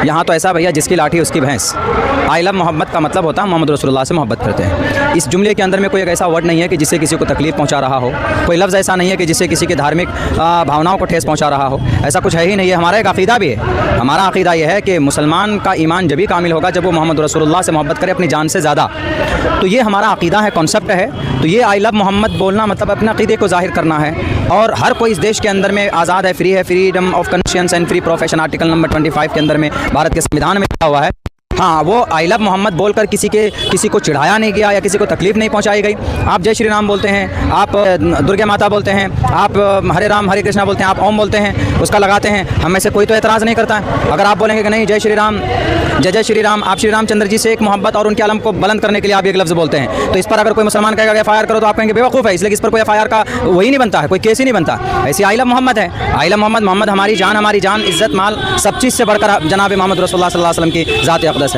यहाँ तो ऐसा भैया, जिसकी लाठी उसकी भैंस। आई लव मोहम्मद का मतलब होता है मोहम्मद रसूलुल्लाह से मोहब्बत करते हैं। इस जुमले के अंदर में कोई एक ऐसा वर्ड नहीं है कि जिससे किसी को तकलीफ पहुँचा रहा हो, कोई लफ्ज़ ऐसा नहीं है कि जिससे किसी की धार्मिक भावनाओं को ठेस पहुँचा रहा हो, ऐसा कुछ है ही नहीं है। हमारा एक अक़ीदा भी है, हमारा अक़ीदा यह है कि मुसलमान का ईमान जब भी कामिल होगा जब वो मोहम्मद रसूलुल्लाह से मोहब्बत करे अपनी जान से ज़्यादा। तो ये हमारा अक़ीदा है, कॉन्सेप्ट है। तो ये आई लव मोहम्मद बोलना मतलब अपने अक़ीदे को ज़ाहिर करना है। और हर कोई इस देश के अंदर में आज़ाद है, फ्री है, freedom of conscience and free profession article number 25 के अंदर में भारत के संविधान में लिखा हुआ है। हाँ, वो आई लव मोहम्मद बोलकर किसी को चिढ़ाया नहीं गया या किसी को तकलीफ़ नहीं पहुंचाई गई। आप जय श्री राम बोलते हैं, आप दुर्गा माता बोलते हैं, आप हरे राम हरे कृष्णा बोलते हैं, आप ओम बोलते हैं, उसका लगाते हैं, हम में से कोई तो एतराज़ नहीं करता है। अगर आप बोलेंगे कि नहीं जय श्री राम, जय श्री राम, आप श्री रामचंद्र जी से एक मोहब्बत और उनके आलम को बुलंद करने के लिए आप एक लफ्ज़ बोलते हैं, तो इस पर अगर कोई मुसलमान कहेगा FIR करो तो आप कहेंगे बेवकूफ़ है, इसलिए इस पर कोई FIR का वही नहीं बनता है, कोई केस ही नहीं बनता। ऐसी आई लव मोहम्मद है। आई लव मोहम्मद, मोहम्मद हमारी जान, इज़्ज़त, माल सब चीज़ से बढ़कर जनाब मोहम्मद रसूलुल्लाह सल्लल्लाहु अलैहि वसल्लम की ज़ात अक़दस